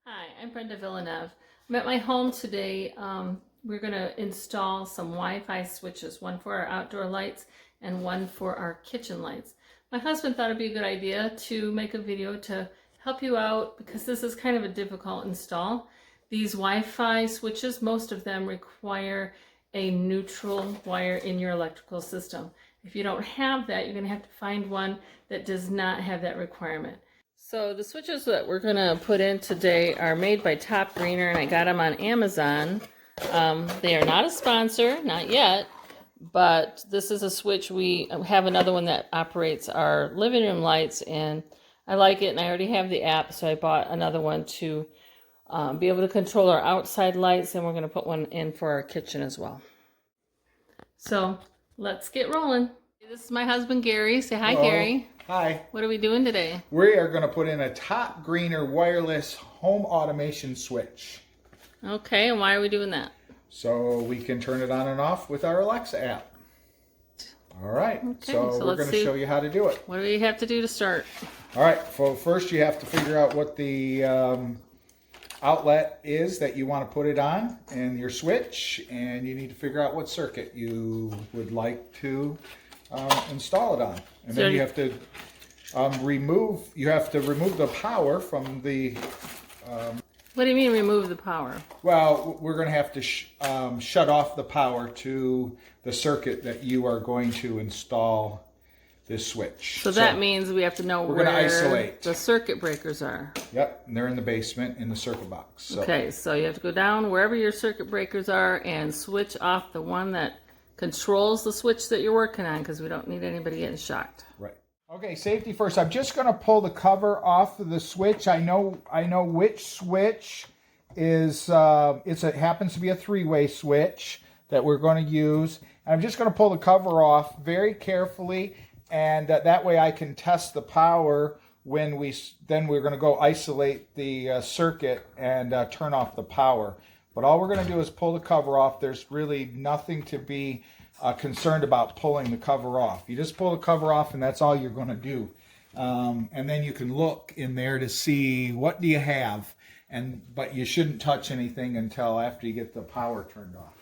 Hi, I'm Brenda Villeneuve. I'm at my home today. We're going to install some Wi-Fi switches, one for our outdoor lights and one for our kitchen lights. My husband thought it'd be a good idea to make a video to help you out because this is kind of a difficult install. These Wi-Fi switches, most of them require a neutral wire in your electrical system. If you don't have that, you're going to have to find one that does not have that requirement. So the switches that we're going to put in today are made by Topgreener, and I got them on Amazon. They are not a sponsor, not yet, but this is a switch. We have another one that operates our living room lights, and I like it, and I already have the app, so I bought another one to be able to control our outside lights, and we're going to put one in for our kitchen as well. So let's get rolling. This is my husband, Gary. Say hi, Hello. Gary. Hi. What are we doing today? We are going to put in a Topgreener wireless home automation switch. Okay, and why are we doing that? So we can turn it on and off with our Alexa app. All right, Okay, so we're going to show you how to do it. What do we have to do to start? All right, so first you have to figure out what the outlet is that you want to put it on and your switch, and you need to figure out what circuit you would like to install it on. And then you have to remove the power from the What do you mean remove the power? well, we're going to have to shut off the power to the circuit that you are going to install this switch. So that means we have to know where isolate the circuit breakers are. Yep, and they're in the basement in the circuit box. So. Okay, so you have to go down wherever your circuit breakers are and switch off the one that controls the switch that you're working on, because we don't need anybody getting shocked. Right. Okay, safety first. I'm just going to pull the cover off of the switch. I know which switch is it happens to be a three-way switch that we're going to use. And I'm just going to pull the cover off very carefully, and that way I can test the power when we're going to go isolate the circuit and turn off the power. But all we're going to do is pull the cover off. There's really nothing to be concerned about pulling the cover off. You just pull the cover off, and that's all you're going to do. And then you can look in there to see what do you have, but you shouldn't touch anything until after you get the power turned off.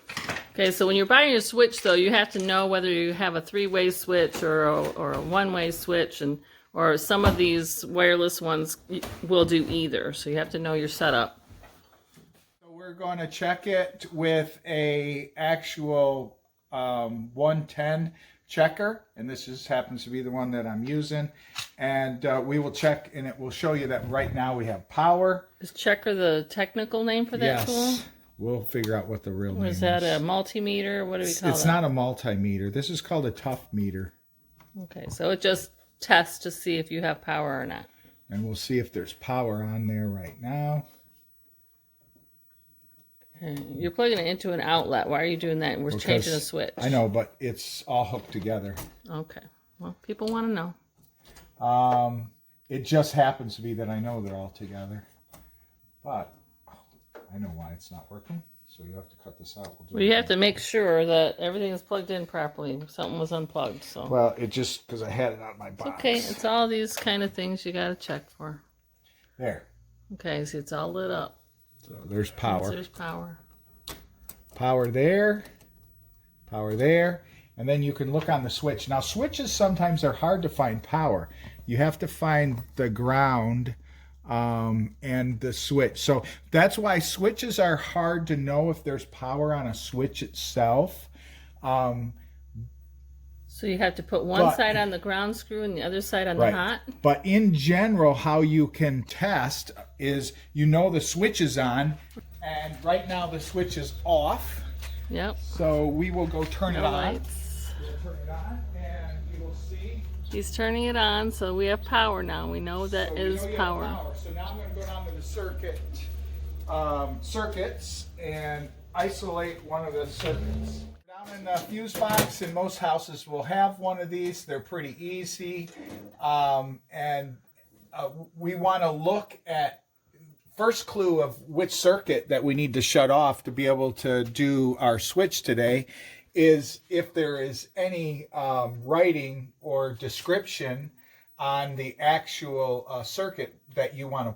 Okay, so when you're buying your switch, though, you have to know whether you have a three-way switch or a one-way switch, or some of these wireless ones will do either. So you have to know your setup. We're going to check it with a actual 110 checker, and this happens to be the one that I'm using, and we will check, and it will show you that right now we have power. Is checker the technical name for that tool? Yes, we'll figure out what the real name is. Is that a multimeter? What do we call it? It's not a multimeter. This is called a tough meter. Okay, so it just tests to see if you have power or not. And we'll see if there's power on there right now. You're plugging it into an outlet. Why are you doing that? We're changing the switch. I know, but it's all hooked together. Okay. Well, people want to know. It just happens to be that I know they're all together. But I know why it's not working. So you have to cut this out. Well, you have to make sure that everything is plugged in properly. Something was unplugged. So. Well, it just, because I had it on my box. Okay, it's all these kind of things you got to check for. There. Okay, see, it's all lit up. So there's power. There's power. Power there. Power there. And then you can look on the switch. Now, switches sometimes are hard to find power. You have to find the ground and the switch. So that's why switches are hard to know if there's power on a switch itself. So you have to put one side on the ground screw and the other side on the hot? But in general, how you can test is the switch is on, and right now the switch is off. Yep. So we will go turn it on. Lights. We'll turn it on, and you will see. He's turning it on, so we have power now. We know that is power. So now I'm going to go down to the circuits and isolate one of the circuits. Down in the fuse box, and most houses will have one of these. They're pretty easy, and we want to look at first clue of which circuit that we need to shut off to be able to do our switch today is if there is any writing or description on the actual circuit that you want to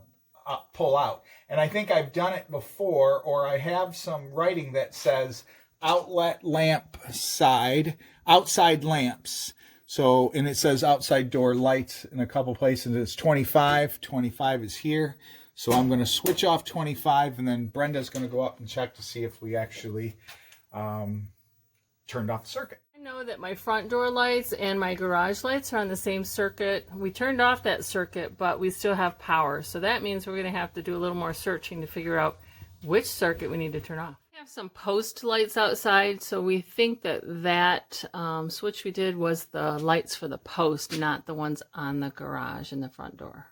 pull out. And I think I've done it before, or I have some writing that says outlet lamp side, outside lamps. So, and it says outside door lights in a couple places. It's 25. 25 is here. So I'm going to switch off 25, and then Brenda's going to go up and check to see if we actually turned off the circuit. I know that my front door lights and my garage lights are on the same circuit. We turned off that circuit, but we still have power. So that means we're going to have to do a little more searching to figure out which circuit we need to turn off. We have some post lights outside, so we think that switch we did was the lights for the post, not the ones on the garage and the front door.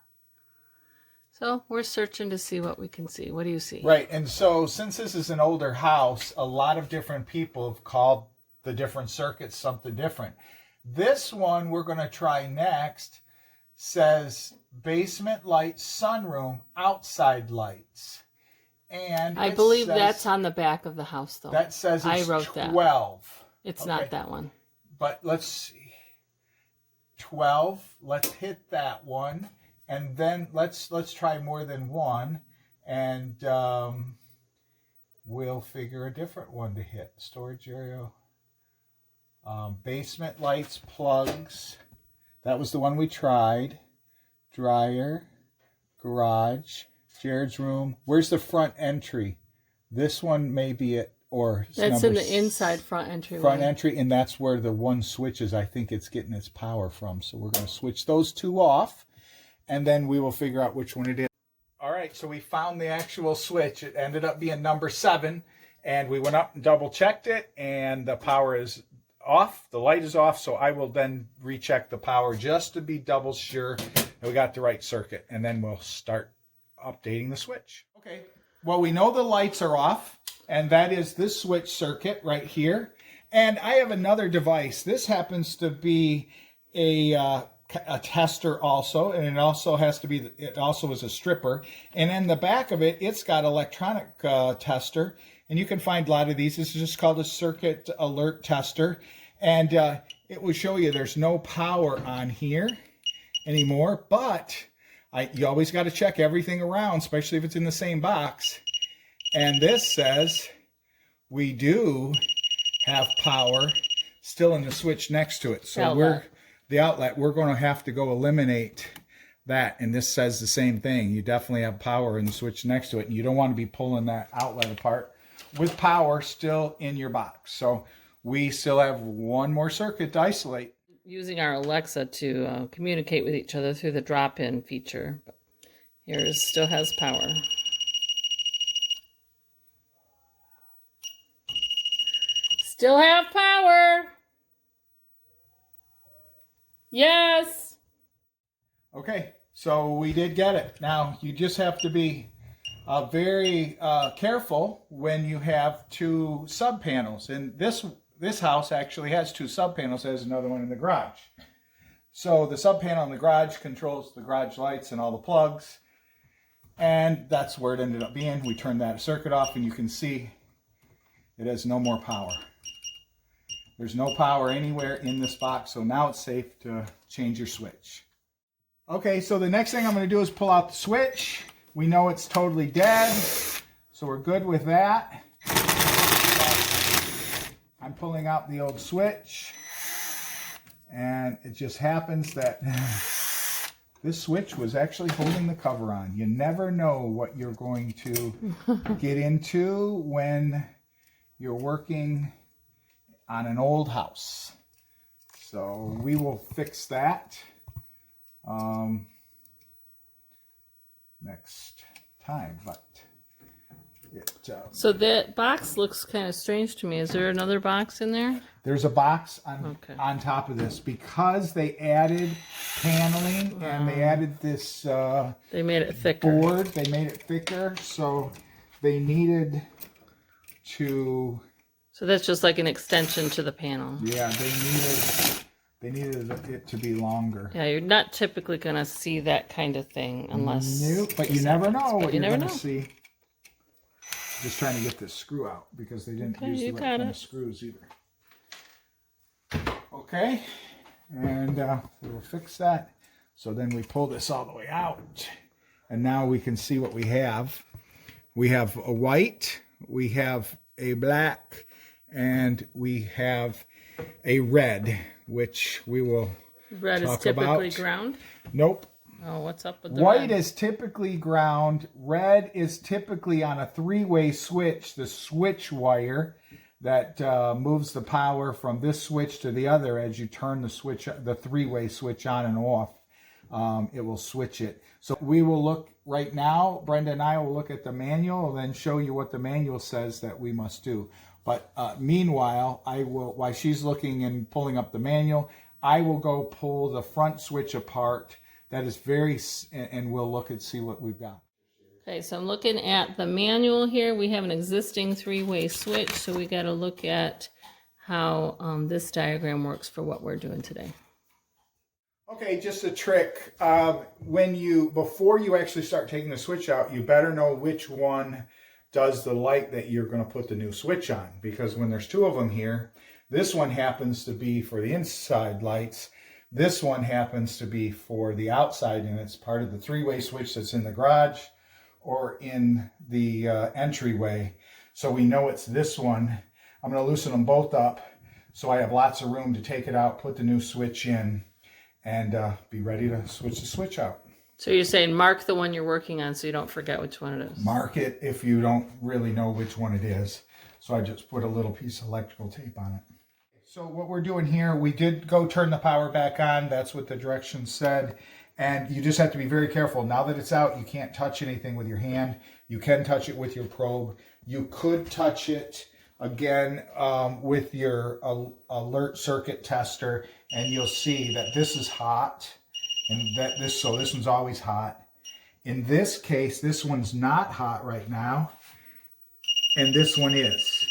So we're searching to see what we can see. What do you see? Right, and so since this is an older house, a lot of different people have called the different circuits something different. This one we're going to try next says basement lights, sunroom, outside lights. And I believe that's on the back of the house, though. That says it's I wrote 12. That. It's not that one. But let's see. 12. Let's hit that one. And then let's try more than one, and we'll figure a different one to hit. Storage area, basement lights, plugs. That was the one we tried. Dryer, garage, Jared's room. Where's the front entry? This one may be it, or that's in the inside front entry. Front entry, and that's where the one switch is. I think it's getting its power from. So we're going to switch those two off. And then we will figure out which one it is. All right, so we found the actual switch. It ended up being number 7. And we went up and double checked it. And the power is off. The light is off. So I will then recheck the power just to be double sure that we got the right circuit. And then we'll start updating the switch. Okay, well, we know the lights are off. And that is this switch circuit right here. And I have another device. This happens to be a tester also, and it also is a stripper, and in the back of it, it's got electronic tester, and you can find a lot of these. This is just called a circuit alert tester, and it will show you there's no power on here anymore, but you always got to check everything around, especially if it's in the same box. And this says we do have power still in the switch next to it, so the outlet, we're going to have to go eliminate that. And this says the same thing. You definitely have power in the switch next to it. And you don't want to be pulling that outlet apart with power still in your box. So we still have one more circuit to isolate. Using our Alexa to communicate with each other through the drop-in feature. But yours still has power. Still have power. Yes. Okay, so we did get it. Now, you just have to be very careful when you have 2 sub-panels. And this house actually has 2 sub-panels. There's another one in the garage. So the sub-panel in the garage controls the garage lights and all the plugs. And that's where it ended up being. We turned that circuit off, and you can see it has no more power. There's no power anywhere in this box, so now it's safe to change your switch. Okay, so the next thing I'm going to do is pull out the switch. We know it's totally dead, so we're good with that. I'm pulling out the old switch, and it just happens that this switch was actually holding the cover on. You never know what you're going to get into when you're working on an old house. So we will fix that next time, but so that box looks kind of strange to me. Is there another box in there? There's a box on top of this because they added paneling and they added this they made it thicker board. They made it thicker, so they needed to. So that's just like an extension to the panel. Yeah, they needed it to be longer. Yeah, you're not typically going to see that kind of thing unless... Nope, but you never know what you're going to see. Just trying to get this screw out because they didn't use the right kind of screws either. Okay, and we'll fix that. So then we pull this all the way out. And now we can see what we have. We have a white, we have a black, and we have a red, which we will Red is typically ground? Nope. Oh, what's up with the White red? is typically ground. Red is typically on a three-way switch, the switch wire that moves the power from this switch to the other as you turn the switch, the three-way switch on and off. It will switch it. So we will look right now, Brenda and I will look at the manual and then show you what the manual says that we must do. But meanwhile, while she's looking and pulling up the manual, I will go pull the front switch apart. That is and we'll look and see what we've got. Okay, so I'm looking at the manual here. We have an existing three-way switch, so we got to look at how this diagram works for what we're doing today. Okay, just a trick. Before you actually start taking the switch out, you better know which one does the light that you're going to put the new switch on. Because when there's two of them here, this one happens to be for the inside lights. This one happens to be for the outside, and it's part of the three-way switch that's in the garage or in the entryway. So we know it's this one. I'm going to loosen them both up so I have lots of room to take it out, put the new switch in, and be ready to switch the switch out. So you're saying mark the one you're working on so you don't forget which one it is. Mark it if you don't really know which one it is. So I just put a little piece of electrical tape on it. So what we're doing here, we did go turn the power back on. That's what the directions said. And you just have to be very careful. Now that it's out, you can't touch anything with your hand. You can touch it with your probe. You could touch it again with your alert circuit tester, and you'll see that this is hot, and so this one's always hot. In this case, this one's not hot right now, and this one is.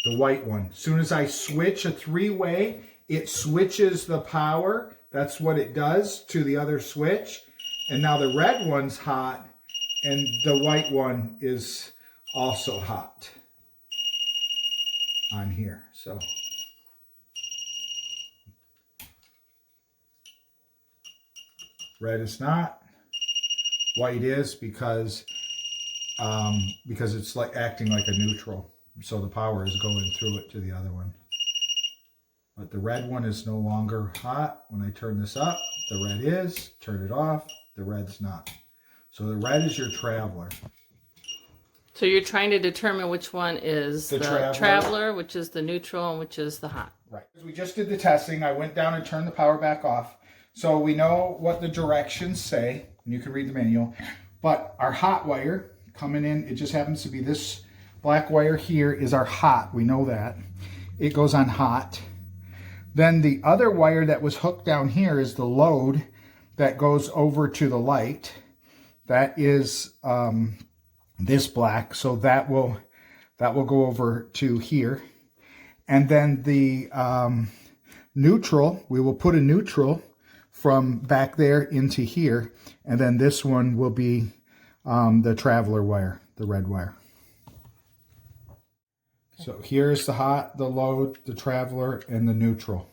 The white one. As soon as I switch a three-way, it switches the power. That's what it does to the other switch. And now the red one's hot, and the white one is also hot on here. So red is not. White is because it's like acting like a neutral. So the power is going through it to the other one. But the red one is no longer hot. When I turn this up, the red is. Turn it off, the red's not. So the red is your traveler. So you're trying to determine which one is the traveler, which is the neutral, and which is the hot. Right. We just did the testing. I went down and turned the power back off. So we know what the directions say, and you can read the manual. But our hot wire coming in, it just happens to be this black wire here is our hot. We know that. It goes on hot. Then the other wire that was hooked down here is the load that goes over to the light. That is this black. So that will go over to here. And then the neutral, we will put a neutral from back there into here. And then this one will be the traveler wire, the red wire. So here's the hot, the load, the traveler, and the neutral.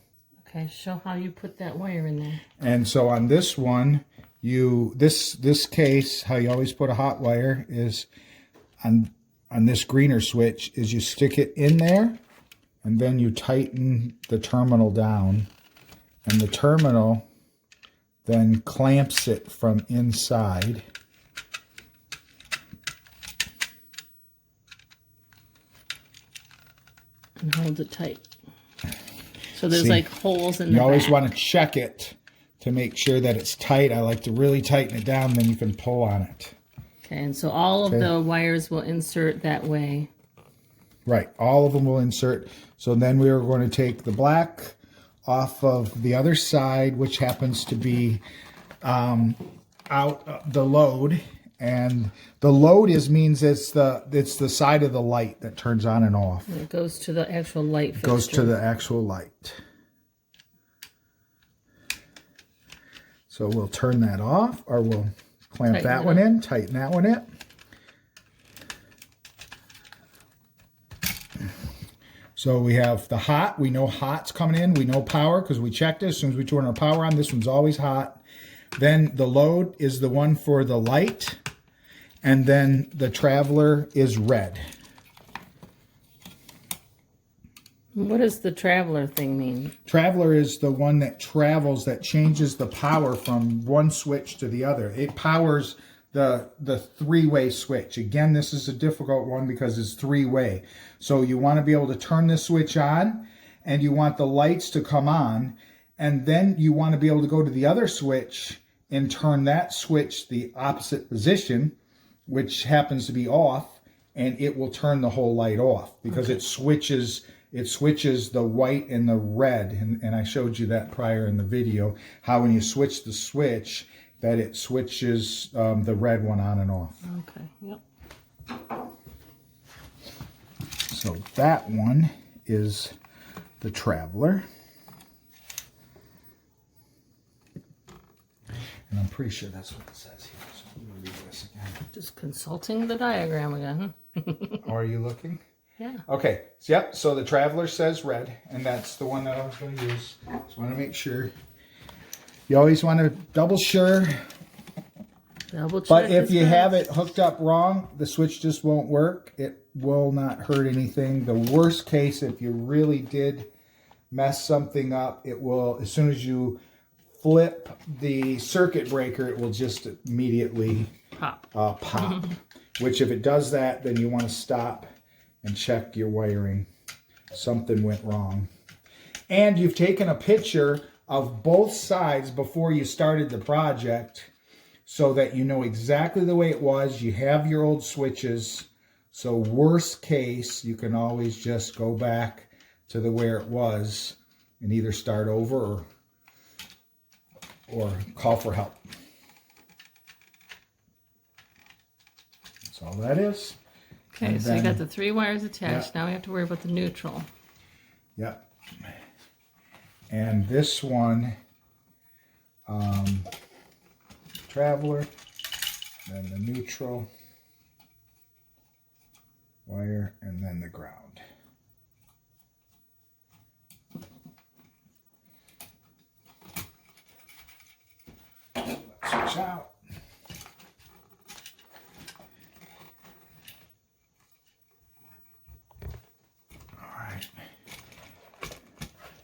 Okay, show how you put that wire in there. And so on this one, this case, how you always put a hot wire is on this greener switch, is you stick it in there, and then you tighten the terminal down, and the terminal then clamps it from inside. And hold it tight. So there's like holes in the back. You always want to check it to make sure that it's tight. I like to really tighten it down, then you can pull on it. Okay, and so all of the wires will insert that way. Right, all of them will insert. So then we are going to take the black off of the other side, which happens to be out the load. And the load means it's the side of the light that turns on and off. And it goes to the actual light fixture. Goes to the actual light. So we'll turn that off, or we'll clamp that one in, tighten that one in. So we have the hot. We know hot's coming in. We know power because we checked it. As soon as we turn our power on, this one's always hot. Then the load is the one for the light, and then the traveler is red. What does the traveler thing mean? Traveler is the one that travels, that changes the power from one switch to the other. It powers the three-way switch. Again, this is a difficult one because it's three-way. So you want to be able to turn the switch on, and you want the lights to come on, and then you want to be able to go to the other switch and turn that switch the opposite position, which happens to be off, and it will turn the whole light off because it switches the white and the red. And I showed you that prior in the video, how when you switch the switch, that it switches the red one on and off. Okay, yep. So that one is the traveler. And I'm pretty sure that's what it says here. So I'm going to read this again. Just consulting the diagram again. Oh, are you looking? Yeah. Okay. So, yep. So the traveler says red, and that's the one that I was going to use. Just want to make sure. You always want to double sure. Double check. But if you have it hooked up wrong, the switch just won't work. It will not hurt anything. The worst case, if you really did mess something up, it will, as soon as you flip the circuit breaker, it will just immediately pop. Which if it does that, then you want to stop and check your wiring. Something went wrong. And you've taken a picture of both sides before you started the project so that you know exactly the way it was. You have your old switches. So worst case, you can always just go back to the where it was and either start over or call for help. That's all that is. Okay, And so then, you got the 3 wires attached. Yeah. Now we have to worry about the neutral. Yep. And this one, traveler, then the neutral wire, and then the ground. Let's switch out.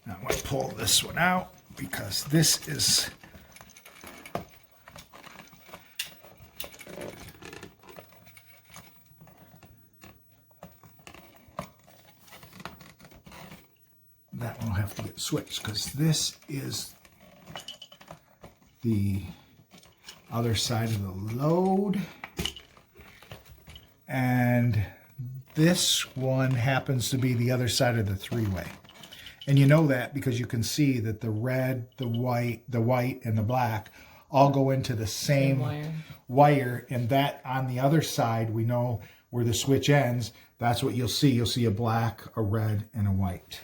Now I'm going to pull this one out because this is that one will have to get switched because this is the other side of the load, and this one happens to be the other side of the three-way. And you know that because you can see that the red, the white, and the black all go into the same wire. And that on the other side, we know where the switch ends. That's what you'll see. You'll see a black, a red, and a white.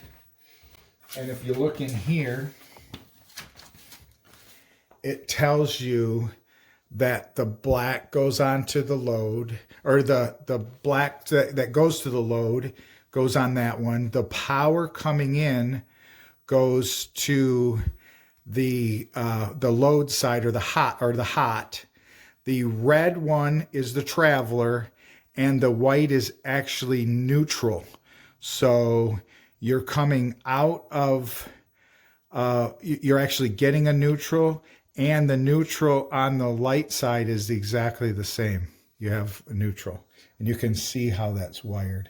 And if you look in here, it tells you that the black goes onto the load, or the black that goes to the load goes on that one. The power coming in goes to the load side, or the hot. The red one is the traveler, and the white is actually neutral. So you're coming out of, you're actually getting a neutral, and the neutral on the light side is exactly the same. You have a neutral, and you can see how that's wired.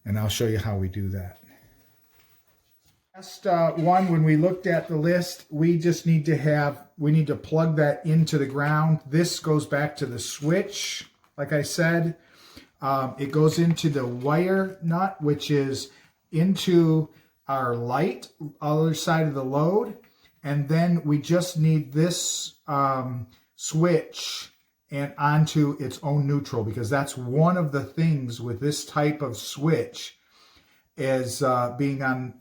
And I'll show you how we do that. Last one, when we looked at the list, we just need to plug that into the ground. This goes back to the switch, like I said. It goes into the wire nut, which is into our light, other side of the load. And then we just need this switch and onto its own neutral, because that's one of the things with this type of switch is being on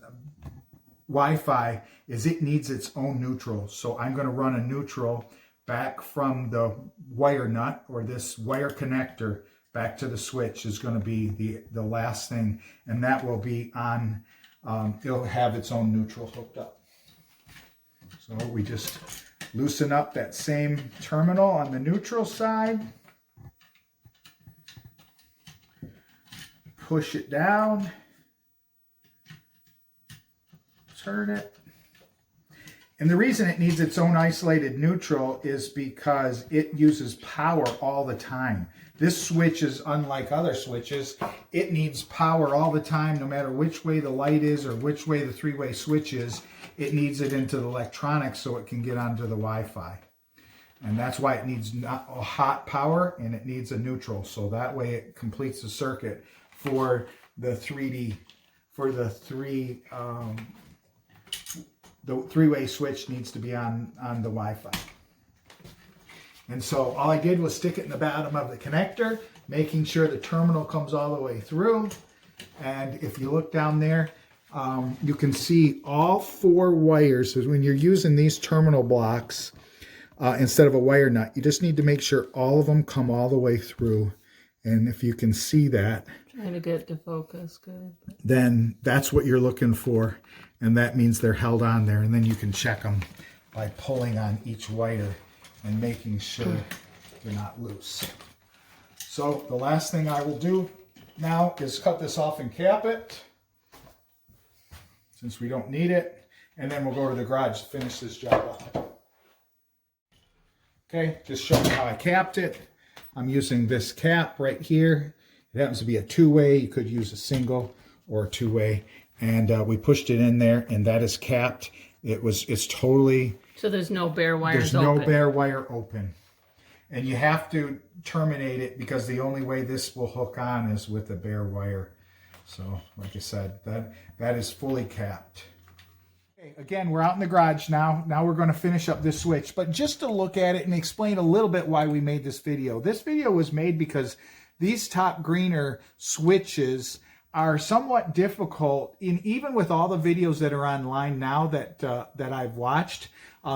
Wi-Fi, is it needs its own neutral. So I'm going to run a neutral back from the wire nut, or this wire connector, back to the switch is going to be the last thing, and that will be on, it'll have its own neutral hooked up. So we just Loosen up that same terminal on the neutral side. Push it down. Turn it. And the reason it needs its own isolated neutral is because it uses power all the time. This switch is unlike other switches. It needs power all the time, no matter which way the light is or which way the three-way switch is. It needs it into the electronics so it can get onto the Wi-Fi. And that's why it needs not a hot power and it needs a neutral. So that way it completes the circuit for the 3D, for the three-way switch needs to be on the Wi-Fi. And so all I did was stick it in the bottom of the connector, making sure the terminal comes all the way through. And if you look down there, you can see all 4 wires. So when you're using these terminal blocks instead of a wire nut, you just need to make sure all of them come all the way through. And if you can see that, trying to get to focus, good. Then that's what you're looking for. And that means they're held on there. And then you can check them by pulling on each wire and making sure they're not loose. So the last thing I will do now is cut this off and cap it, since we don't need it. And then we'll go to the garage to finish this job off. Okay, just showing how I capped it. I'm using this cap right here. It happens to be a 2-way. You could use a single or a 2-way. And we pushed it in there, and that is capped. It's totally... So there's no bare wires open. open. There's no bare wire open. And you have to terminate it because the only way this will hook on is with a bare wire. So, like I said, that is fully capped. Okay, again, we're out in the garage now. Now we're going to finish up this switch. But just to look at it and explain a little bit why we made this video. This video was made because these Topgreener switches are somewhat difficult, even with all the videos that are online now that I've watched,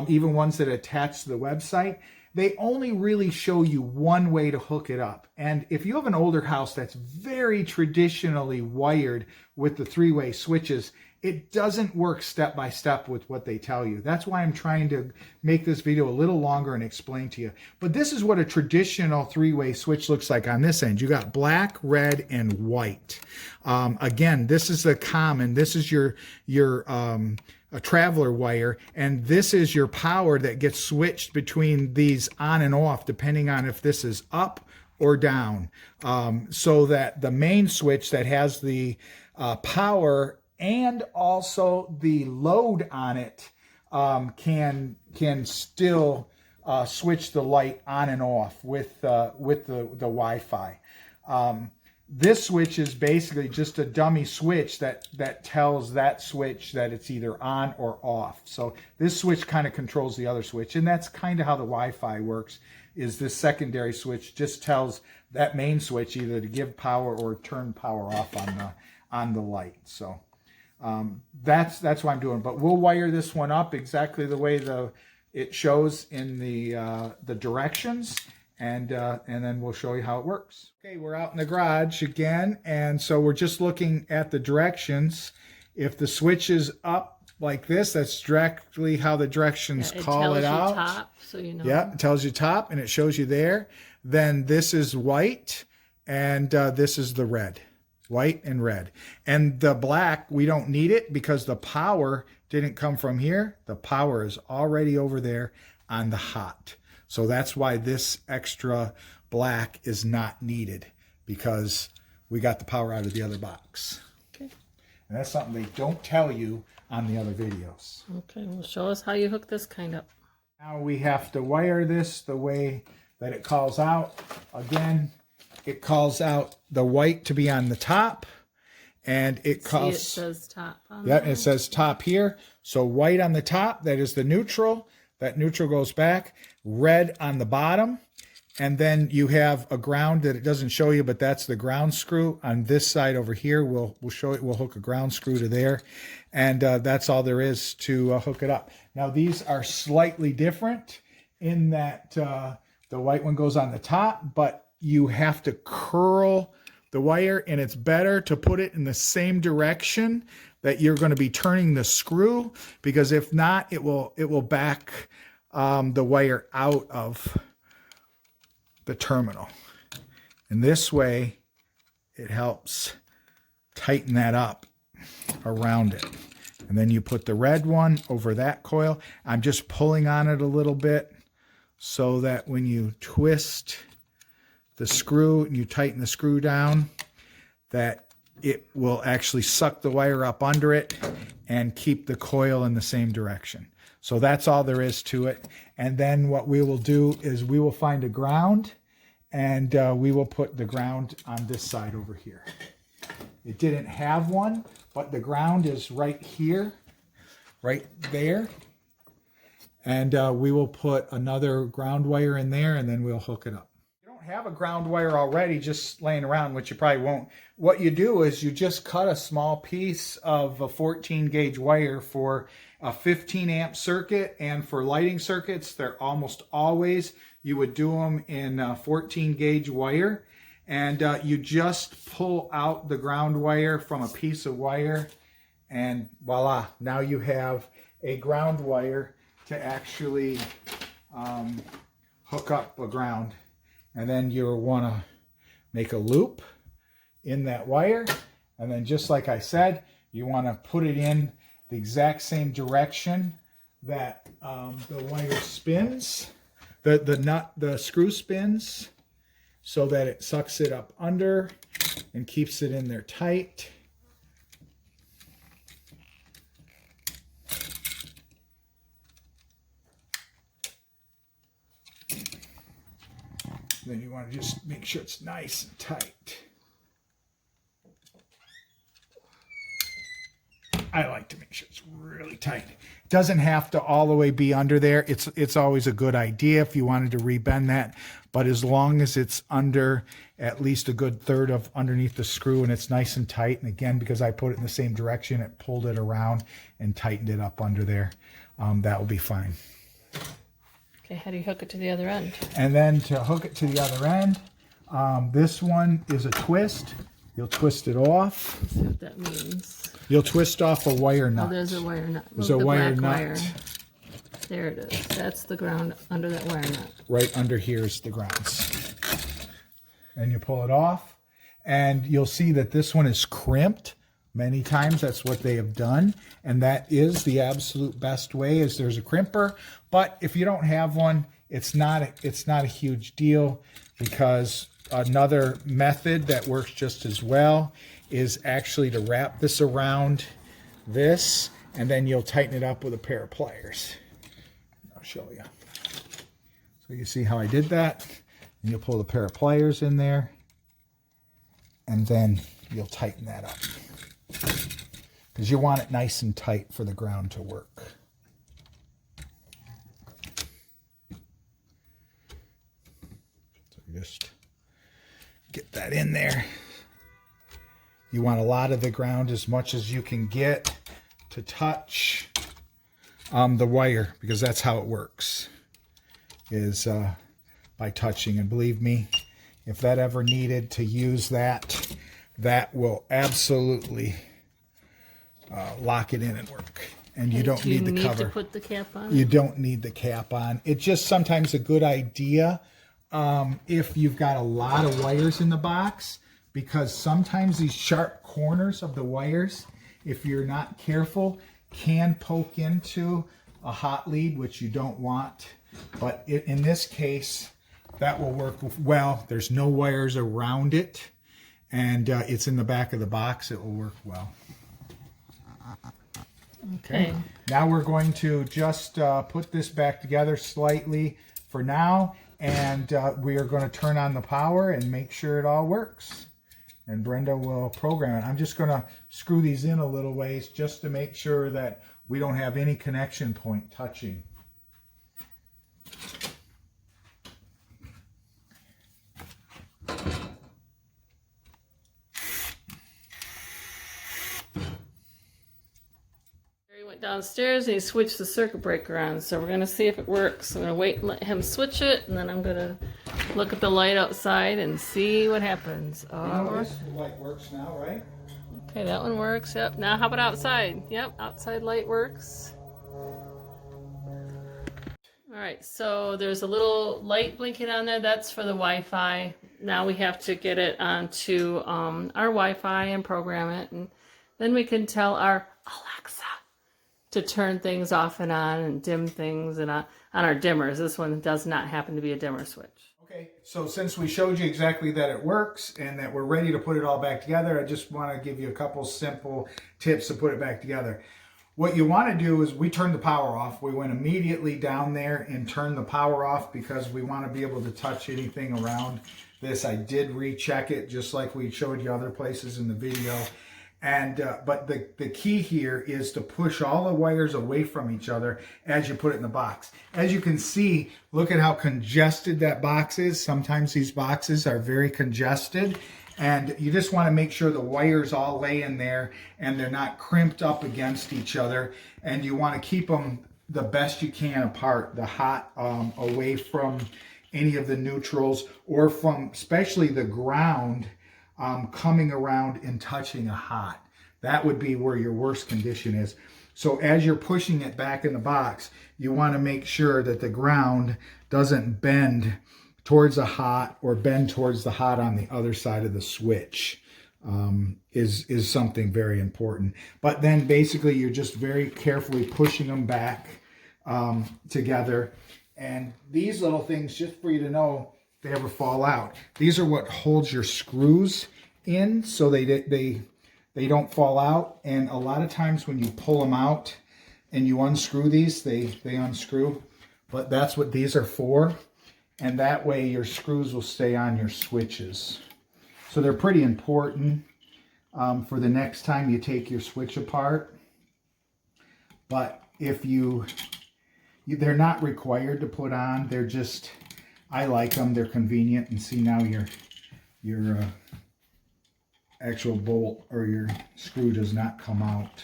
even ones that attach to the website. They only really show you one way to hook it up. And if you have an older house that's very traditionally wired with the 3-way switches, it doesn't work step by step with what they tell you. That's why I'm trying to make this video a little longer and explain to you. But this is what a traditional 3-way switch looks like on this end. You got black, red, and white. Again, this is the common. This is your a traveler wire, and this is your power that gets switched between these on and off depending on if this is up or down, so that the main switch that has the power and also the load on it can still switch the light on and off with the Wi-Fi. This switch is basically just a dummy switch that tells that switch that it's either on or off. So this switch kind of controls the other switch, and that's kind of how the Wi-Fi works, is this secondary switch just tells that main switch either to give power or turn power off on the light. So that's what I'm doing. But we'll wire this one up exactly the way it shows in the directions. And then we'll show you how it works. Okay, we're out in the garage again, and so we're just looking at the directions. If the switch is up like this, that's directly how the directions call it out. It tells you top, so you know. Yeah, it tells you top, and it shows you there. Then this is white, and this is the red. White and red. And the black, we don't need it because the power didn't come from here. The power is already over there on the hot. So that's why this extra black is not needed, because we got the power out of the other box. Okay. And that's something they don't tell you on the other videos. Okay, well, show us how you hook this kind up. Now we have to wire this the way that it calls out. Again, it calls out the white to be on the top, and it calls... See, it says top on Yeah, it says top here. So white on the top, that is the neutral. That neutral goes back. Red on the bottom, and then you have a ground that it doesn't show you, but that's the ground screw on this side over here. We'll show it. We'll hook a ground screw to there, and that's all there is to hook it up. Now these are slightly different in that the white one goes on the top, but you have to curl the wire, and it's better to put it in the same direction that you're going to be turning the screw, because if not, it will back the wire out of the terminal. And this way, it helps tighten that up around it. And then you put the red one over that coil. I'm just pulling on it a little bit so that when you twist the screw and you tighten the screw down, that it will actually suck the wire up under it and keep the coil in the same direction. So that's all there is to it. And then what we will do is we will find a ground, and we will put the ground on this side over here. It didn't have one, but the ground is right here, right there. And we will put another ground wire in there, and then we'll hook it up. You don't have a ground wire already just laying around, which you probably won't. What you do is you just cut a small piece of a 14 gauge wire for a 15 amp circuit, and for lighting circuits, they're almost always, you would do them in 14 gauge wire. And you just pull out the ground wire from a piece of wire, and voila, now you have a ground wire to actually hook up a ground. And then you'll want to make a loop in that wire, and then just like I said, you want to put it in the exact same direction that the wire spins, the screw spins, so that it sucks it up under and keeps it in there tight. Then you want to just make sure it's nice and tight. I like to make sure it's really tight. It doesn't have to all the way be under there. It's always a good idea if you wanted to rebend that, but as long as it's under at least a good third of underneath the screw and it's nice and tight, and again, because I put it in the same direction, it pulled it around and tightened it up under there, that will be fine. Okay, how do you hook it to the other end? And then to hook it to the other end, this one is a twist. You'll twist it off. Let's see what that means. You'll twist off a wire nut. Oh, there's a wire nut. There's a wire nut. Wire. There it is. That's the ground under that wire nut. Right under here is the grounds. And you pull it off, and you'll see that this one is crimped. Many times that's what they have done, and that is the absolute best way, is there's a crimper. But if you don't have one, it's not a huge deal, because another method that works just as well is actually to wrap this around this, and then you'll tighten it up with a pair of pliers. I'll show you. So you see how I did that? And you'll pull the pair of pliers in there, and then you'll tighten that up, because you want it nice and tight for the ground to work. So just get that in there. You want a lot of the ground, as much as you can get, to touch the wire, because that's how it works, is by touching. And believe me, if that ever needed to use that, that will absolutely lock it in and work. And you don't need the cover. To put the cap on? You don't need the cap on. It's just sometimes a good idea if you've got a lot of wires in the box, because sometimes these sharp corners of the wires, if you're not careful, can poke into a hot lead, which you don't want. But in this case, that will work well. There's no wires around it, and it's in the back of the box. It will work well. Okay. Now we're going to just put this back together slightly for now, and we are going to turn on the power and make sure it all works. And Brenda will program it. I'm just going to screw these in a little ways just to make sure that we don't have any connection point touching. Went downstairs and he switched the circuit breaker on, so we're going to see if it works. I'm going to wait and let him switch it, and then I'm going to look at the light outside and see what happens. Oh, This light works now, right? okay, that one works. Yep. Now how about outside? Yep, outside light works. All right, so there's a little light blinking on there. That's for the Wi-Fi. Now we have to get it onto our Wi-Fi and program it, and then we can tell our Alexa to turn things off and on and dim things and on our dimmers. This one does not happen to be a dimmer switch. Okay, so since we showed you exactly that it works and that we're ready to put it all back together, I just want to give you a couple simple tips to put it back together. What you want to do is we turned the power off. We went immediately down there and turned the power off because we want to be able to touch anything around this. I did recheck it just like we showed you other places in the video. And but the key here is to push all the wires away from each other as you put it in the box. As you can see, look at how congested that box is. Sometimes these boxes are very congested. And you just want to make sure the wires all lay in there and they're not crimped up against each other. And you want to keep them the best you can apart, the hot away from any of the neutrals or from especially the ground coming around and touching a hot. That would be where your worst condition is. So as you're pushing it back in the box, you want to make sure that the ground doesn't bend towards a hot or bend towards the hot on the other side of the switch is something very important. But then basically you're just very carefully pushing them back together. And these little things, just for you to know, if they ever fall out, these are what holds your screws in so they don't fall out. And a lot of times when you pull them out and you unscrew these, they unscrew. But that's what these are for. And that way your screws will stay on your switches. So they're pretty important for the next time you take your switch apart. But if they're not required to put on, they're just, I like them, they're convenient. And see now your actual bolt or your screw does not come out.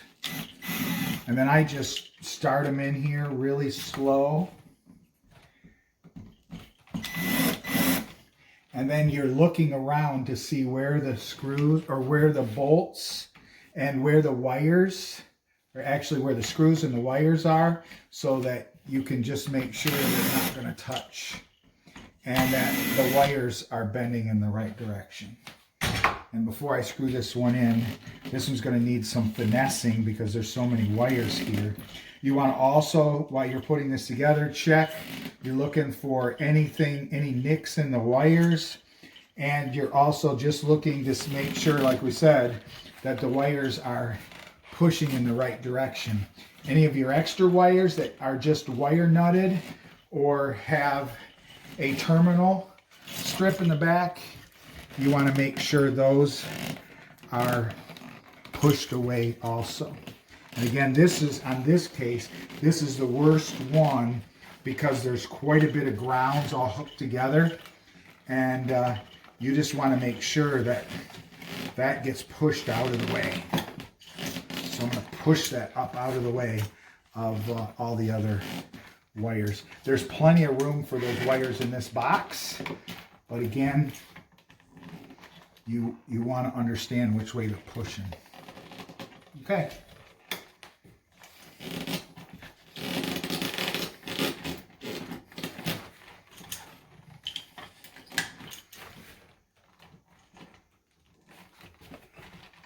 And then I just start them in here really slow. And then you're looking around to see where the screws or where the bolts and where the wires, or actually where the screws and the wires are, so that you can just make sure they're not going to touch and that the wires are bending in the right direction. And before I screw this one in, this one's going to need some finessing because there's so many wires here. You want to also, while you're putting this together, check. You're looking for anything, any nicks in the wires. And you're also just looking to make sure, like we said, that the wires are pushing in the right direction. Any of your extra wires that are just wire nutted or have a terminal strip in the back, you want to make sure those are pushed away also. And again, this is, on this case, this is the worst one because there's quite a bit of grounds all hooked together. And you just want to make sure that that gets pushed out of the way. So I'm going to push that up out of the way of all the other wires. There's plenty of room for those wires in this box. But again, you want to understand which way to push them. Okay.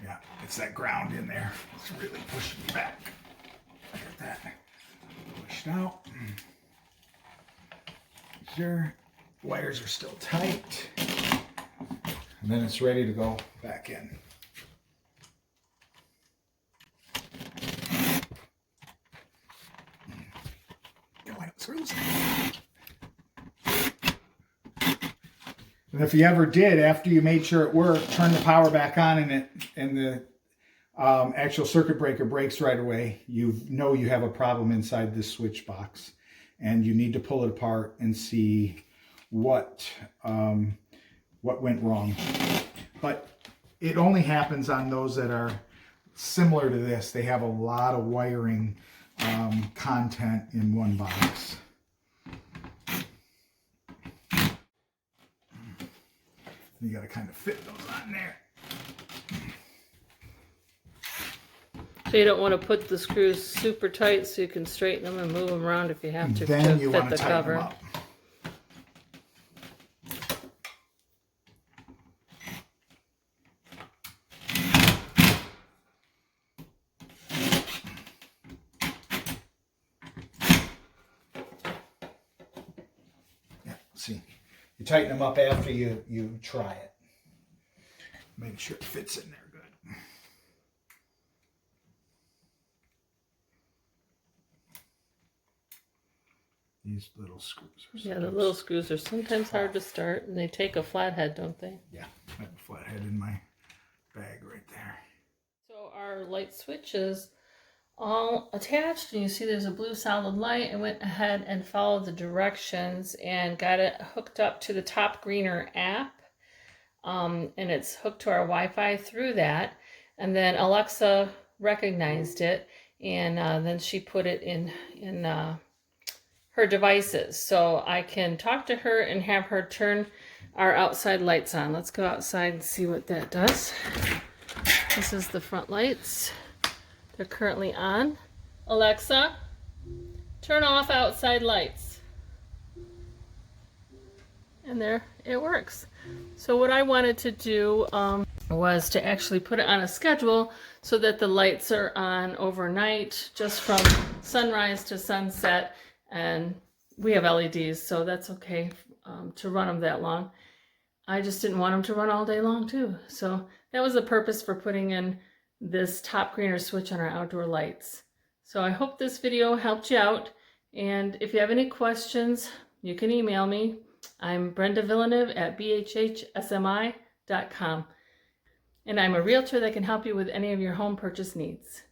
Yeah, it's that ground in there. It's really pushing me back. Look at that. Pushed out. Sure. Wires are still tight. And then it's ready to go back in. Screws. And if you ever did, after you made sure it worked, turn the power back on and the actual circuit breaker breaks right away, you know you have a problem inside this switch box. And you need to pull it apart and see what went wrong. But it only happens on those that are similar to this. They have a lot of wiring content in one box. You got to kind of fit those on there. So So you don't want to put the screws super tight so you can straighten them and move them around if you have to Then you fit want the to tighten cover. them up. Yeah, see, you tighten them up after you try it. Make sure it fits in there good. These little screws are Yeah, the little screws are sometimes hard to start, and they take a flathead, don't they? Yeah, I have a flathead in my bag right there. So our light switch is all attached, and you see there's a blue solid light. I went ahead and followed the directions and got it hooked up to the Topgreener app. And it's hooked to our Wi-Fi through that. And then Alexa recognized it, and then she put it in her devices. So I can talk to her and have her turn our outside lights on. Let's go outside and see what that does. This is the front lights. They're currently on. Alexa, turn off outside lights. And there it works. So what I wanted to do was to actually put it on a schedule so that the lights are on overnight, just from sunrise to sunset. And we have LEDs, so that's okay to run them that long. I just didn't want them to run all day long too. So that was the purpose for putting in this Topgreener switch on our outdoor lights. So I hope this video helped you out. And if you have any questions, you can email me. I'm Brenda Villeneuve at bhhsmi.com. And I'm a realtor that can help you with any of your home purchase needs.